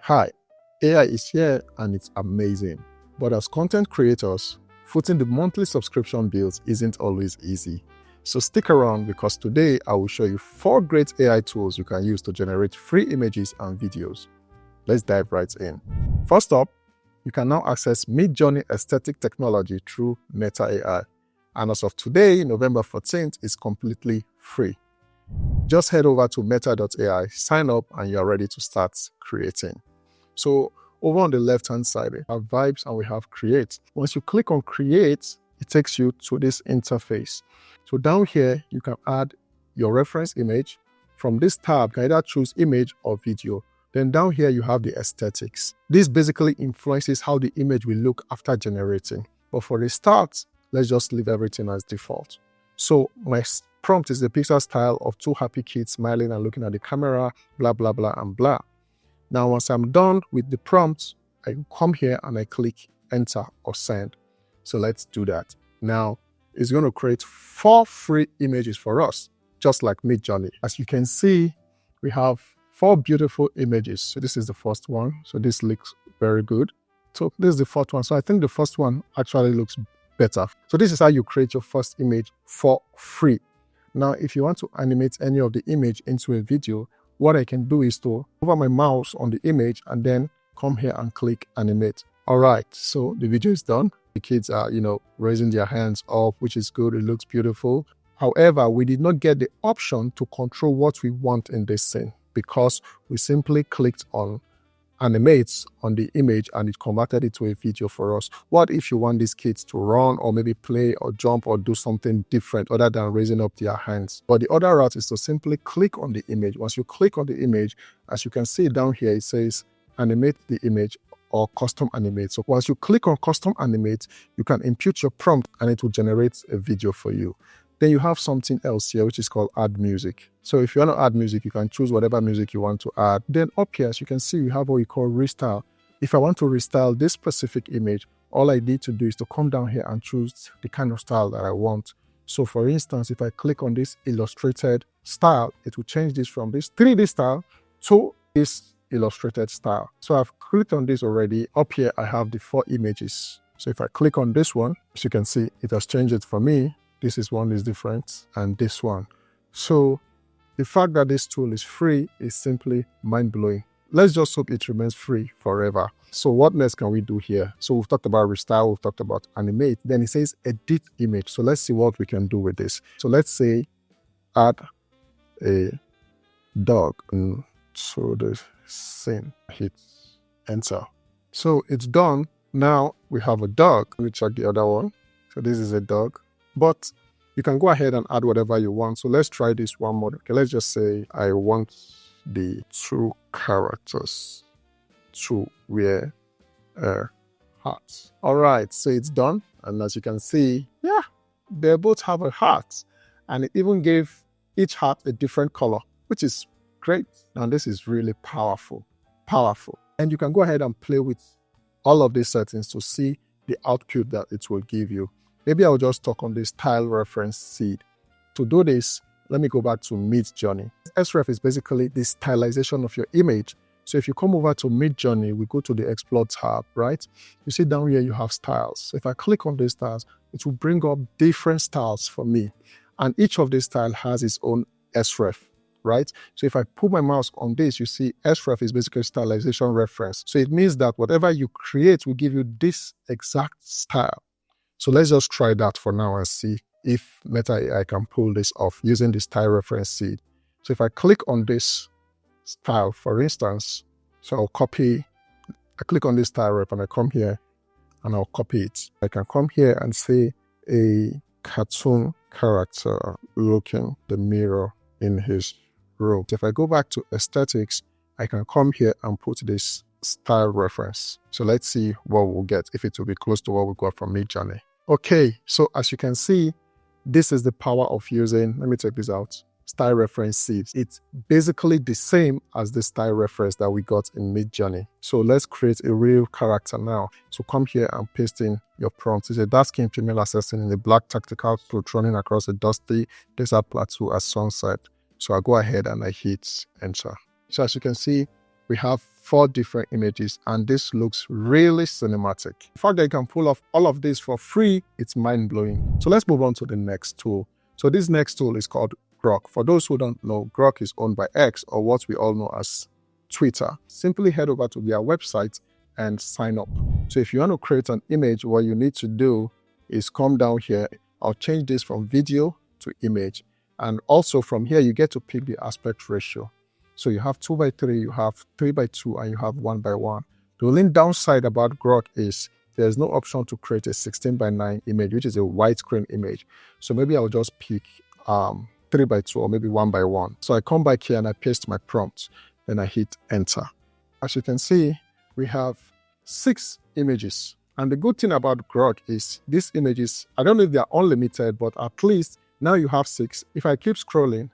Hi, AI is here and it's amazing. But as content creators, footing the monthly subscription bills isn't always easy. So stick around because today I will show you 4 great AI tools you can use to generate free images and videos. Let's dive right in. First up, you can now access Midjourney aesthetic technology through Meta AI. And as of today, November 14th, it's completely free. Just head over to meta.ai, sign up, and you're ready to start creating. So over on the left-hand side, we have vibes and we have create. Once you click on create, it takes you to this interface. So down here, you can add your reference image. From this tab, you can either choose image or video. Then down here, you have the aesthetics. This basically influences how the image will look after generating. But for the start, let's just leave everything as default. So my prompt is the picture style of 2 happy kids smiling and looking at the camera, blah, blah, blah, and blah. Now, once I'm done with the prompt, I come here and I click enter or send. So let's do that. Now, it's going to create 4 free images for us, just like Midjourney. As you can see, we have 4 beautiful images. So this is the first one. So this looks very good. So this is the fourth one. So I think the first one actually looks better. So this is how you create your first image for free. Now, if you want to animate any of the image into a video, what I can do is to hover my mouse on the image and then come here and click animate. All right, so the video is done. The kids are, raising their hands up, which is good. It looks beautiful. However, we did not get the option to control what we want in this scene because we simply clicked on animates on the image and it converted it to a video for us. What if you want these kids to run or maybe play or jump or do something different other than raising up their hands? But the other route is to simply click on the image. Once you click on the image, as you can see down here, it says animate the image or custom animate. So once you click on custom animate, you can input your prompt and it will generate a video for you. Then you have something else here, which is called add music. So if you want to add music, you can choose whatever music you want to add. Then up here, as you can see, we have what we call restyle. If I want to restyle this specific image, all I need to do is to come down here and choose the kind of style that I want. So for instance, if I click on this illustrated style, it will change this from this 3D style to this illustrated style. So I've clicked on this already. Up here, I have the 4 images. So if I click on this one, as you can see, it has changed it for me. This one is different and this one. So the fact that this tool is free is simply mind-blowing. Let's just hope it remains free forever. So what next can we do here? So we've talked about restyle, we've talked about animate. Then it says edit image. So let's see what we can do with this. So let's say add a dog to the scene. Hit enter. So it's done. Now we have a dog. Let me check the other one. So this is a dog. But you can go ahead and add whatever you want. So let's try this one more. Okay, let's just say I want the 2 characters to wear a hat. All right, so it's done. And as you can see, yeah, they both have a hat. And it even gave each hat a different color, which is great. Now this is really powerful. And you can go ahead and play with all of these settings to see the output that it will give you. Maybe I'll just talk on this style reference seed. To do this, let me go back to Midjourney. SREF is basically the stylization of your image. So if you come over to Midjourney, we go to the Explore tab, right? You see down here, you have styles. So if I click on these styles, it will bring up different styles for me. And each of these styles has its own SREF, right? So if I put my mouse on this, you see SREF is basically stylization reference. So it means that whatever you create will give you this exact style. So let's just try that for now and see if Meta AI can pull this off using the style reference seed. So if I click on this style, for instance, so I'll copy, I click on this style rep and I come here and I'll copy it. I can come here and say a cartoon character looking the mirror in his room. So if I go back to aesthetics, I can come here and put this style reference. So let's see what we'll get, if it will be close to what we got from Midjourney. Okay, so as you can see, this is the power of using, let me take this out, style reference seeds. It's basically the same as the style reference that we got in Midjourney. So let's create a real character now. So come here and paste in your prompt. It's a dark-skinned female assassin in a black tactical suit running across a dusty desert plateau at sunset. So I go ahead and I hit enter. So as you can see, we have 4 different images, and this looks really cinematic. The fact that you can pull off all of this for free, it's mind-blowing. So let's move on to the next tool. So this next tool is called Grok. For those who don't know, Grok is owned by X, or what we all know as Twitter. Simply head over to their website and sign up. So if you want to create an image, what you need to do is come down here. I'll change this from video to image. And also from here, you get to pick the aspect ratio. So you have 2:3, you have 3:2, and you have 1:1. The only downside about Grok is there's no option to create a 16:9 image, which is a widescreen image. So maybe I'll just pick 3:2 or maybe 1:1. So I come back here and I paste my prompt. Then I hit enter. As you can see, we have 6 images. And the good thing about Grok is these images, I don't know if they're unlimited, but at least now you have 6. If I keep scrolling,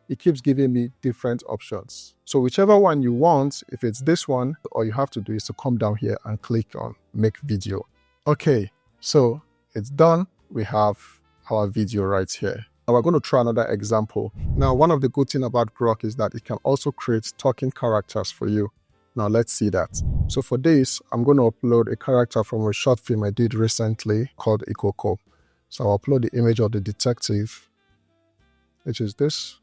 it keeps giving me different options. So whichever one you want, if it's this one, all you have to do is to come down here and click on make video. Okay, so it's done. We have our video right here. Now we're going to try another example. Now, one of the good things about Grok is that it can also create talking characters for you. Now let's see that. So for this, I'm going to upload a character from a short film I did recently called Ikoko. So I'll upload the image of the detective, which is this.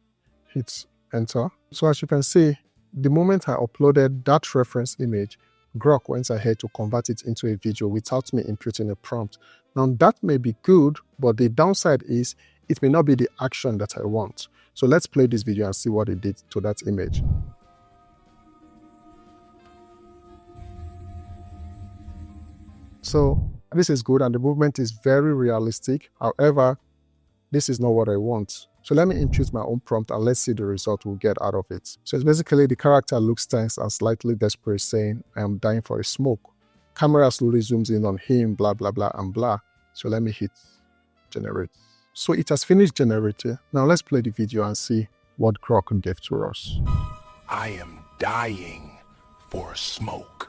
Hit enter. So as you can see, the moment I uploaded that reference image, Grok went ahead to convert it into a video without me inputting a prompt. Now that may be good, but the downside is it may not be the action that I want. So let's play this video and see what it did to that image. So this is good and the movement is very realistic. However, this is not what I want. So let me input my own prompt and let's see the result we'll get out of it. So it's basically the character looks tense and slightly desperate, saying, I am dying for a smoke. Camera slowly zooms in on him, blah, blah, blah, and blah. So let me hit generate. So it has finished generating. Now let's play the video and see what Grok gave to us. I am dying for a smoke.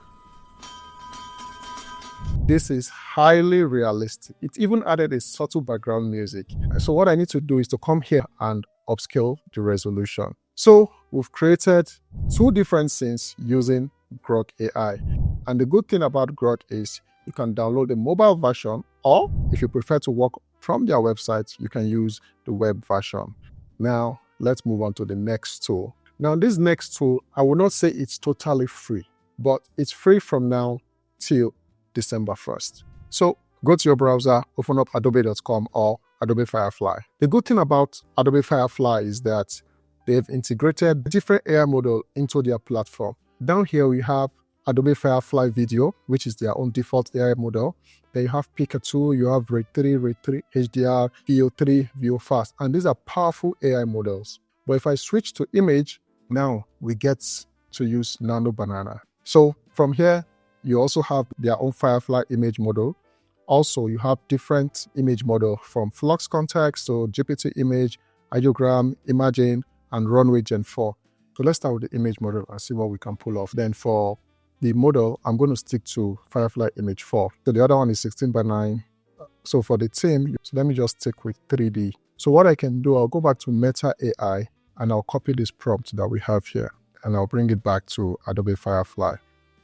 This is highly realistic. It even added a subtle background music. So what I need to do is to come here and upscale the resolution. So we've created 2 different scenes using Grok AI. And the good thing about Grok is you can download the mobile version, or if you prefer to work from their website, you can use the web version. Now let's move on to the next tool. Now this next tool, I will not say it's totally free, but it's free from now till December 1st. So go to your browser, open up adobe.com or Adobe Firefly. The good thing about Adobe Firefly is that they've integrated different AI models into their platform. Down here we have Adobe Firefly Video, which is their own default AI model. Then you have Pika 2, you have Ray 3, HDR, VO3, VO Fast, and these are powerful AI models. But if I switch to image, now we get to use Nano Banana. So from here, you also have their own Firefly image model. Also, you have different image model from Flux Context, so GPT image, ideogram, Imagine, and Runway Gen 4. So let's start with the image model and see what we can pull off. Then for the model, I'm going to stick to Firefly image 4. So the other one is 16:9. So for the theme, so let me just stick with 3D. So what I can do, I'll go back to Meta AI and I'll copy this prompt that we have here and I'll bring it back to Adobe Firefly.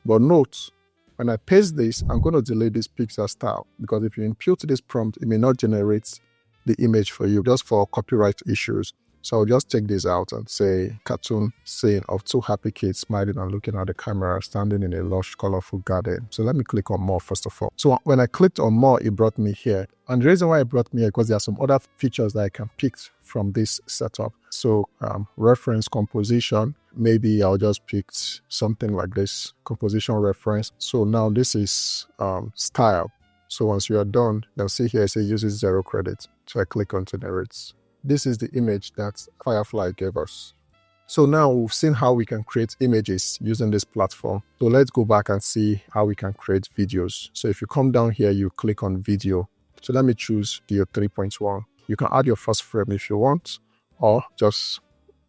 But note, when I paste this, I'm going to delete this pixel style because if you input this prompt, it may not generate the image for you just for copyright issues. So I'll just take this out and say cartoon scene of 2 happy kids smiling and looking at the camera standing in a lush, colorful garden. So let me click on more first of all. So when I clicked on more, it brought me here. And the reason why it brought me here because there are some other features that I can pick from this setup. So reference composition, maybe I'll just pick something like this, composition reference. So now this is style. So once you are done, they'll see here it says uses 0 credit. So I click on generate. This is the image that Firefly gave us. So now we've seen how we can create images using this platform. So let's go back and see how we can create videos. So if you come down here, you click on video. So let me choose video 3.1. You can add your first frame if you want, or just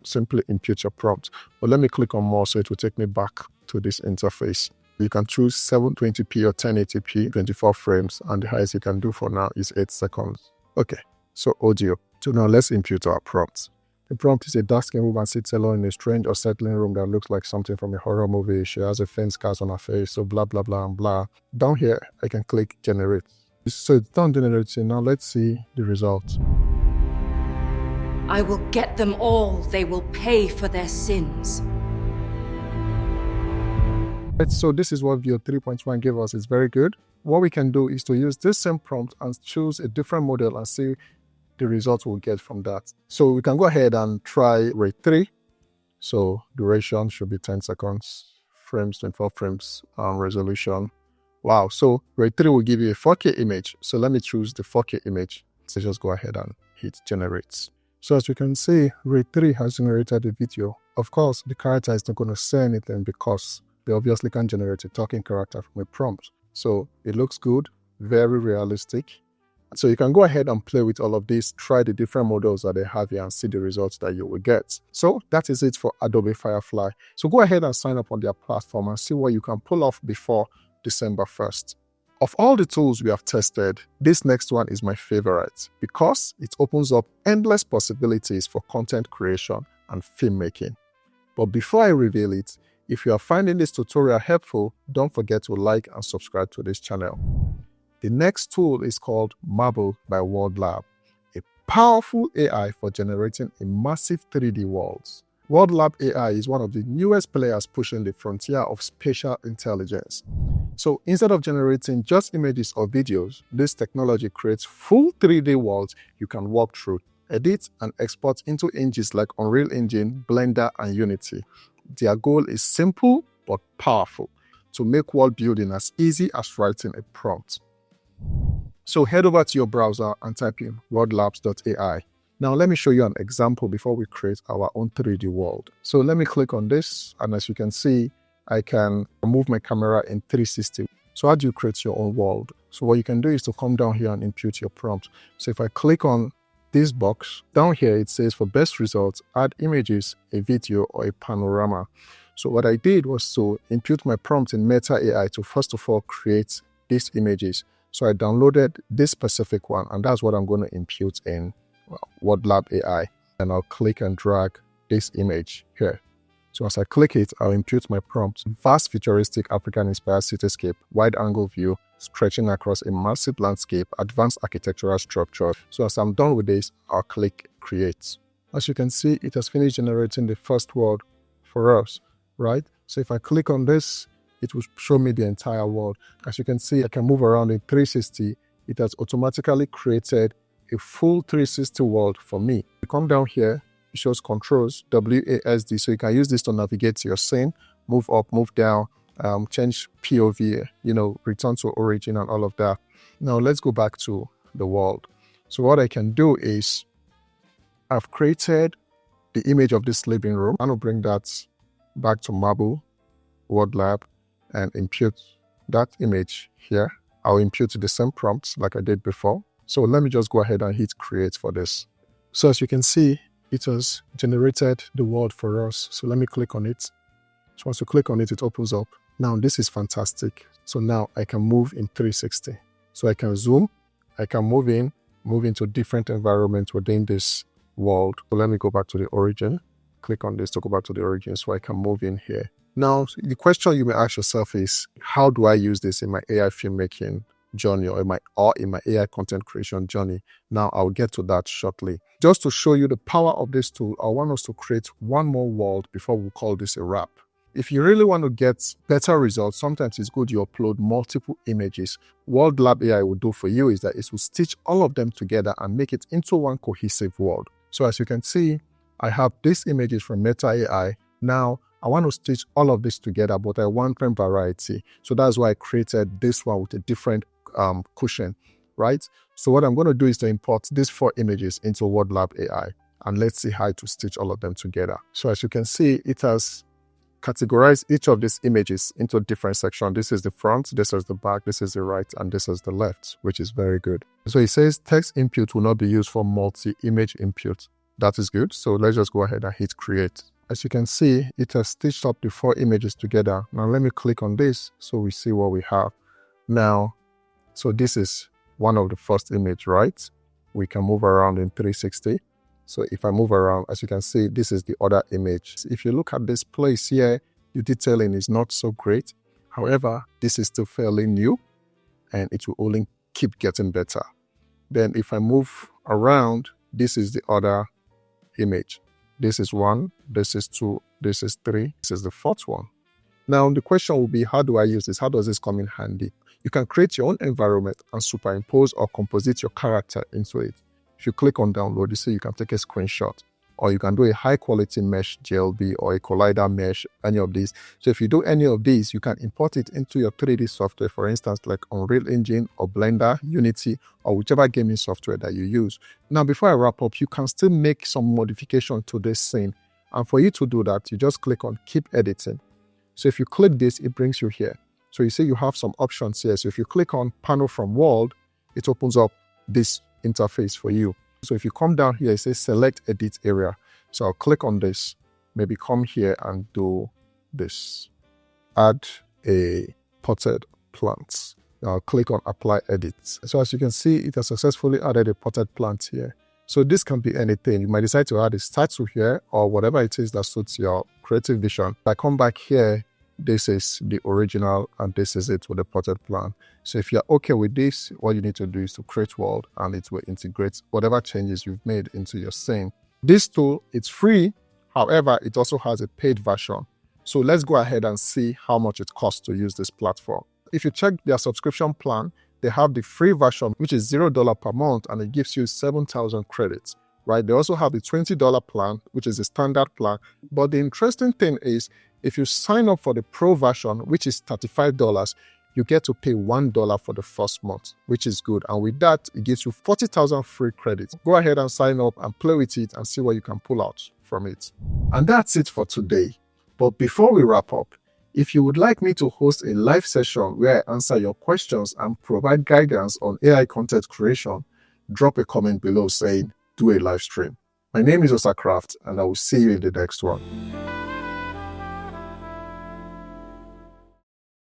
simply input your prompt. But let me click on more so it will take me back to this interface. You can choose 720p or 1080p, 24 frames, and the highest you can do for now is 8 seconds. Okay, so audio. So now let's input our prompts. The prompt is a dark-skinned woman sits alone in a strange or settling room that looks like something from a horror movie. She has a faint scar on her face, so blah, blah, blah, and blah. Down here, I can click generate. So it's done generating. Now let's see the results. I will get them all. They will pay for their sins. So this is what Veo 3.1 gave us. It's very good. What we can do is to use this same prompt and choose a different model and see the results we'll get from that. So we can go ahead and try rate 3. So duration should be 10 seconds, frames, 24 frames, resolution. Wow, so rate 3 will give you a 4K image. So let me choose the 4K image. So just go ahead and hit generate. So as you can see, rate 3 has generated a video. Of course, the character is not going to say anything because they obviously can't generate a talking character from a prompt. So it looks good, very realistic. So you can go ahead and play with all of this, try the different models that they have here and see the results that you will get. So that is it for Adobe Firefly. So go ahead and sign up on their platform and see what you can pull off before December 1st. Of all the tools we have tested, this next one is my favorite because it opens up endless possibilities for content creation and filmmaking. But before I reveal it, if you are finding this tutorial helpful, don't forget to like and subscribe to this channel. The next tool is called Marble by WorldLab, a powerful AI for generating immersive 3D worlds. WorldLabAI is one of the newest players pushing the frontier of spatial intelligence. So instead of generating just images or videos, this technology creates full 3D worlds you can walk through, edit, and export into engines like Unreal Engine, Blender, and Unity. Their goal is simple but powerful, to make world building as easy as writing a prompt. So head over to your browser and type in worldlabs.ai. Now let me show you an example before we create our own 3D world. So let me click on this, and as you can see, I can move my camera in 360. So how do you create your own world? So what you can do is to come down here and input your prompt. So if I click on this box, down here it says for best results, add images, a video, or a panorama. So what I did was to input my prompt in Meta AI to first of all create these images. So I downloaded this specific one, and that's what I'm going to impute in WorldLabAI. And I'll click and drag this image here. So as I click it, I'll impute my prompt. Vast futuristic African-inspired cityscape, wide-angle view, stretching across a massive landscape, advanced architectural structure. So as I'm done with this, I'll click create. As you can see, it has finished generating the first world for us, right? So if I click on this, it will show me the entire world. As you can see, I can move around in 360. It has automatically created a full 360 world for me. You come down here, it shows controls, WASD, so you can use this to navigate to your scene, move up, move down, change POV, return to origin and all of that. Now let's go back to the world. So what I can do is, I've created the image of this living room. I'm going to bring that back to Marble WorldLab and impute that image here. I'll impute the same prompts like I did before. So let me just go ahead and hit create for this. So as you can see, it has generated the world for us. So let me click on it. So once you click on it, it opens up. Now this is fantastic. So now I can move in 360. So I can zoom, I can move into different environments within this world. So let me go back to the origin. Click on this to go back to the origin so I can move in here. Now, the question you may ask yourself is, how do I use this in my AI filmmaking journey or in my AI content creation journey? Now, I'll get to that shortly. Just to show you the power of this tool, I want us to create one more world before we call this a wrap. If you really want to get better results, sometimes it's good you upload multiple images. WorldLabAI will do for you is that it will stitch all of them together and make it into one cohesive world. So as you can see, I have these images from Meta AI. Now, I want to stitch all of this together, but I want different variety. So that's why I created this one with a different cushion, right? So what I'm going to do is to import these 4 images into WorldLabAI, and let's see how to stitch all of them together. So as you can see, it has categorized each of these images into different sections. This is the front, this is the back, this is the right, and this is the left, which is very good. So it says text input will not be used for multi-image input. That is good. So let's just go ahead and hit create. As you can see, it has stitched up the 4 images together. Now let me click on this so we see what we have. Now, so this is one of the first image, right? We can move around in 360. So if I move around, as you can see, this is the other image. If you look at this place here, the detailing is not so great. However, this is still fairly new and it will only keep getting better. Then if I move around, this is the other image. This is 1, this is 2, this is 3, this is the 4th one. Now the question will be, how do I use this? How does this come in handy? You can create your own environment and superimpose or composite your character into it. If you click on download, you see you can take a screenshot, or you can do a high quality mesh GLB or a collider mesh, any of these. So if you do any of these, you can import it into your 3D software, for instance, like Unreal Engine or Blender, Unity, or whichever gaming software that you use. Now, before I wrap up, you can still make some modification to this scene. And for you to do that, you just click on Keep Editing. So if you click this, it brings you here. So you see you have some options here. So if you click on Panel from World, it opens up this interface for you. So if you come down here, it says Select Edit Area. So I'll click on this, maybe come here and do this. Add a potted plant. I'll click on Apply Edits. So as you can see, it has successfully added a potted plant here. So this can be anything. You might decide to add a statue here or whatever it is that suits your creative vision. If I come back here, this is the original and this is it with the potted plant. So if you're okay with this, what you need to do is to create world and it will integrate whatever changes you've made into your scene. This tool, it's free. However, it also has a paid version. So let's go ahead and see how much it costs to use this platform. If you check their subscription plan, they have the free version, which is $0 per month, and it gives you 7,000 credits, right? They also have the $20 plan, which is the standard plan. But the interesting thing is, if you sign up for the pro version, which is $35, you get to pay $1 for the first month, which is good. And with that, it gives you 40,000 free credits. Go ahead and sign up and play with it and see what you can pull out from it. And that's it for today. But before we wrap up, if you would like me to host a live session where I answer your questions and provide guidance on AI content creation, drop a comment below saying, do a live stream. My name is Osacraft, and I will see you in the next one.